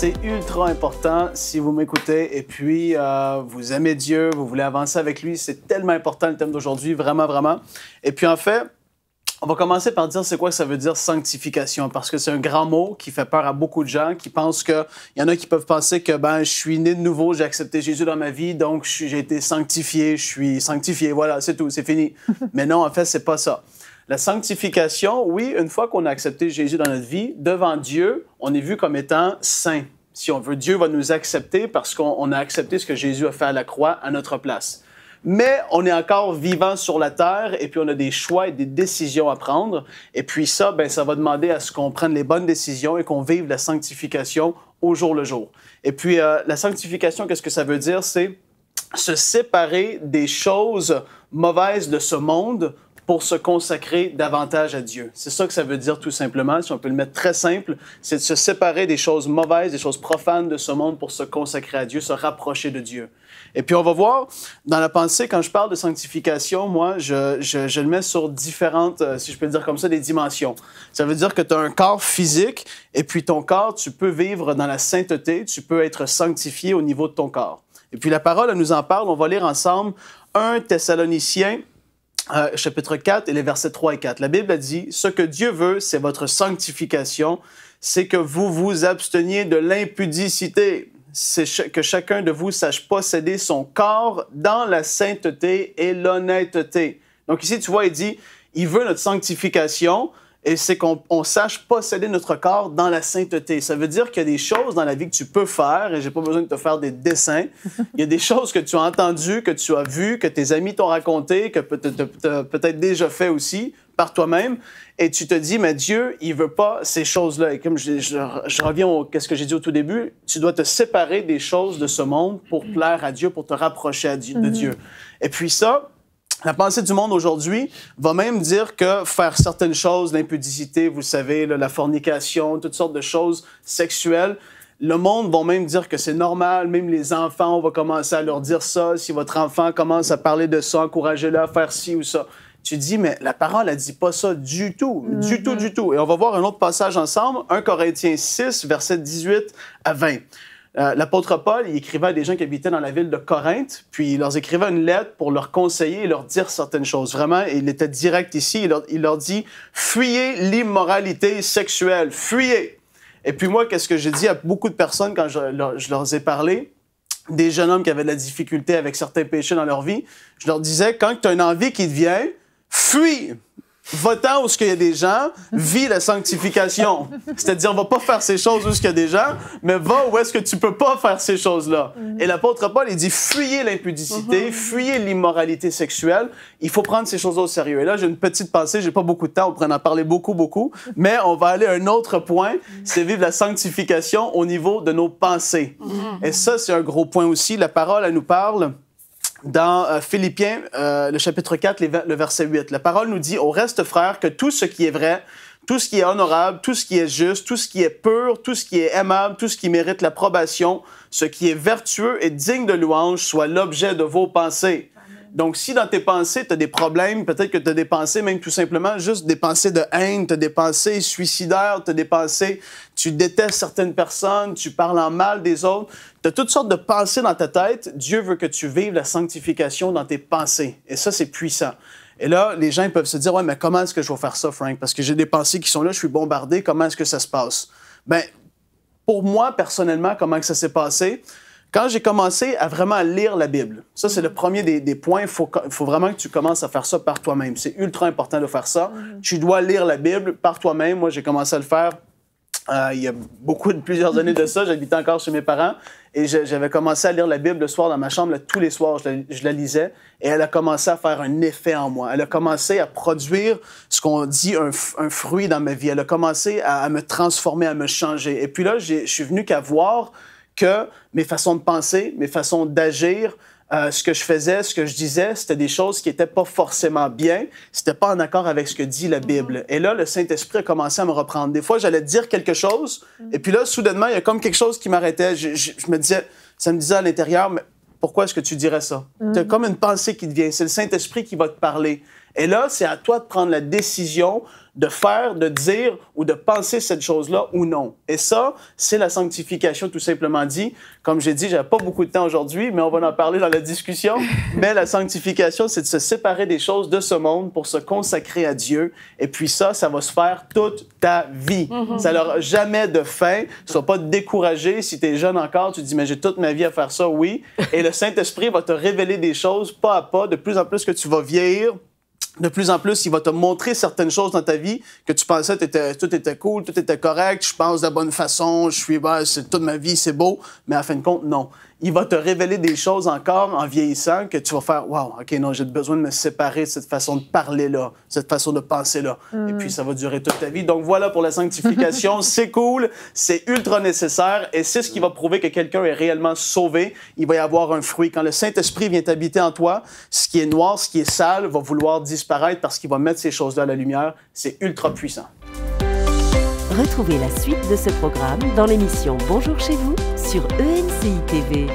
c'est ultra important si vous m'écoutez et puis vous aimez Dieu, vous voulez avancer avec lui. C'est tellement important le thème d'aujourd'hui, vraiment, vraiment. Et puis en fait, on va commencer par dire c'est quoi ça veut dire sanctification, parce que c'est un grand mot qui fait peur à beaucoup de gens qui pensent que, il y en a qui peuvent penser que je suis né de nouveau, j'ai accepté Jésus dans ma vie, donc j'ai été sanctifié, je suis sanctifié, voilà, c'est tout, c'est fini. Mais non, en fait, c'est pas ça. La sanctification, oui, une fois qu'on a accepté Jésus dans notre vie, devant Dieu, on est vu comme étant saint. Si on veut, Dieu va nous accepter parce qu'on a accepté ce que Jésus a fait à la croix à notre place. Mais on est encore vivant sur la terre et puis on a des choix et des décisions à prendre. Et puis ça, ça va demander à ce qu'on prenne les bonnes décisions et qu'on vive la sanctification au jour le jour. Et puis la sanctification, qu'est-ce que ça veut dire? C'est se séparer des choses mauvaises de ce monde pour se consacrer davantage à Dieu. C'est ça que ça veut dire tout simplement. Si on peut le mettre très simple, c'est de se séparer des choses mauvaises, des choses profanes de ce monde pour se consacrer à Dieu, se rapprocher de Dieu. Et puis on va voir, dans la pensée, quand je parle de sanctification, moi, je le mets sur différentes, si je peux le dire comme ça, des dimensions. Ça veut dire que tu as un corps physique et puis ton corps, tu peux vivre dans la sainteté, tu peux être sanctifié au niveau de ton corps. Et puis la parole, elle nous en parle. On va lire ensemble 1 Thessaloniciens, chapitre 4 et les versets 3 et 4. La Bible a dit « Ce que Dieu veut, c'est votre sanctification, c'est que vous vous absteniez de l'impudicité, c'est que chacun de vous sache posséder son corps dans la sainteté et l'honnêteté. » Donc ici, tu vois, il dit « Il veut notre sanctification, et c'est qu'on sache posséder notre corps dans la sainteté. » Ça veut dire qu'il y a des choses dans la vie que tu peux faire, et j'ai pas besoin de te faire des dessins. Il y a des choses que tu as entendues, que tu as vues, que tes amis t'ont racontées, que tu as peut-être déjà fait aussi par toi-même, et tu te dis, mais Dieu, il veut pas ces choses-là. Et comme je reviens à ce que j'ai dit au tout début, tu dois te séparer des choses de ce monde pour plaire à Dieu, pour te rapprocher de Dieu. Et puis ça, la pensée du monde aujourd'hui va même dire que faire certaines choses, l'impudicité, vous savez, la fornication, toutes sortes de choses sexuelles, le monde va même dire que c'est normal, même les enfants, on va commencer à leur dire ça. Si votre enfant commence à parler de ça, encouragez-le à faire ci ou ça. Tu dis, mais la parole, elle dit pas ça du tout, du tout, du tout. Et on va voir un autre passage ensemble, 1 Corinthiens 6, versets 18 à 20. L'apôtre Paul, il écrivait à des gens qui habitaient dans la ville de Corinthe, puis il leur écrivait une lettre pour leur conseiller et leur dire certaines choses. Vraiment, il était direct ici. Il leur dit « Fuyez l'immoralité sexuelle, fuyez! » Et puis moi, qu'est-ce que j'ai dit à beaucoup de personnes quand je leur ai parlé, des jeunes hommes qui avaient de la difficulté avec certains péchés dans leur vie, je leur disais, quand tu as une envie qui te vient, fuis! Va-t'en où il y a des gens, vis la sanctification. C'est-à-dire, on va pas faire ces choses où il y a des gens, mais va où est-ce que tu peux pas faire ces choses-là. Et l'apôtre Paul, il dit, fuyez l'impudicité, fuyez l'immoralité sexuelle. Il faut prendre ces choses au sérieux. Et là, j'ai une petite pensée, j'ai pas beaucoup de temps, on pourrait en parler beaucoup, mais on va aller à un autre point, c'est vivre la sanctification au niveau de nos pensées. Et ça, c'est un gros point aussi. La parole, elle nous parle dans Philippiens, le chapitre 4, le verset 8. La parole nous dit « Au reste, frères, que tout ce qui est vrai, tout ce qui est honorable, tout ce qui est juste, tout ce qui est pur, tout ce qui est aimable, tout ce qui mérite l'approbation, ce qui est vertueux et digne de louange, soit l'objet de vos pensées. » Donc, si dans tes pensées, tu as des problèmes, peut-être que tu as des pensées, même tout simplement, juste des pensées de haine, tu as des pensées suicidaires, tu as des pensées, tu détestes certaines personnes, tu parles en mal des autres, tu as toutes sortes de pensées dans ta tête, Dieu veut que tu vives la sanctification dans tes pensées. Et ça, c'est puissant. Et là, les gens ils peuvent se dire, « Ouais, mais comment est-ce que je vais faire ça, Frank? Parce que j'ai des pensées qui sont là, je suis bombardé, comment est-ce que ça se passe? » Bien, pour moi, personnellement, comment que ça s'est passé? Quand j'ai commencé à vraiment lire la Bible, ça, c'est le premier des points. Il faut vraiment que tu commences à faire ça par toi-même. C'est ultra important de faire ça. Tu dois lire la Bible par toi-même. Moi, j'ai commencé à le faire il y a plusieurs années de ça. J'habitais encore chez mes parents et j'avais commencé à lire la Bible le soir dans ma chambre. Là, tous les soirs, je la lisais et elle a commencé à faire un effet en moi. Elle a commencé à produire ce qu'on dit un fruit dans ma vie. Elle a commencé à me transformer, à me changer. Et puis là, je suis venu qu'à voir que mes façons de penser, mes façons d'agir, ce que je faisais, ce que je disais, c'était des choses qui n'étaient pas forcément bien, c'était pas en accord avec ce que dit la Bible. Et là, le Saint-Esprit a commencé à me reprendre. Des fois, j'allais dire quelque chose, et puis là, soudainement, il y a comme quelque chose qui m'arrêtait. Je me disais, ça me disait à l'intérieur, mais pourquoi est-ce que tu dirais ça? Tu as comme une pensée qui te vient. C'est le Saint-Esprit qui va te parler. Et là, c'est à toi de prendre la décision de faire, de dire ou de penser cette chose-là ou non. Et ça, c'est la sanctification, tout simplement dit. Comme j'ai dit, j'avais pas beaucoup de temps aujourd'hui, mais on va en parler dans la discussion. Mais la sanctification, c'est de se séparer des choses de ce monde pour se consacrer à Dieu. Et puis ça va se faire toute ta vie. Ça n'aura jamais de fin. Sois pas découragé. Si tu es jeune encore, tu te dis, mais j'ai toute ma vie à faire ça, oui. Et le Saint-Esprit va te révéler des choses pas à pas. De plus en plus que tu vas vieillir, de plus en plus, il va te montrer certaines choses dans ta vie que tu pensais tout était cool, tout était correct, je pense de la bonne façon, c'est toute ma vie, c'est beau, mais à fin de compte, non. Il va te révéler des choses encore en vieillissant que tu vas faire « Wow, OK, non, j'ai besoin de me séparer de cette façon de parler-là, cette façon de penser-là. Et puis, ça va durer toute ta vie. Donc, voilà pour la sanctification. C'est cool, c'est ultra nécessaire et c'est ce qui va prouver que quelqu'un est réellement sauvé. Il va y avoir un fruit. Quand le Saint-Esprit vient habiter en toi, ce qui est noir, ce qui est sale, va vouloir disparaître parce qu'il va mettre ces choses-là à la lumière. C'est ultra puissant. Retrouvez la suite de ce programme dans l'émission Bonjour chez vous sur ENCI TV.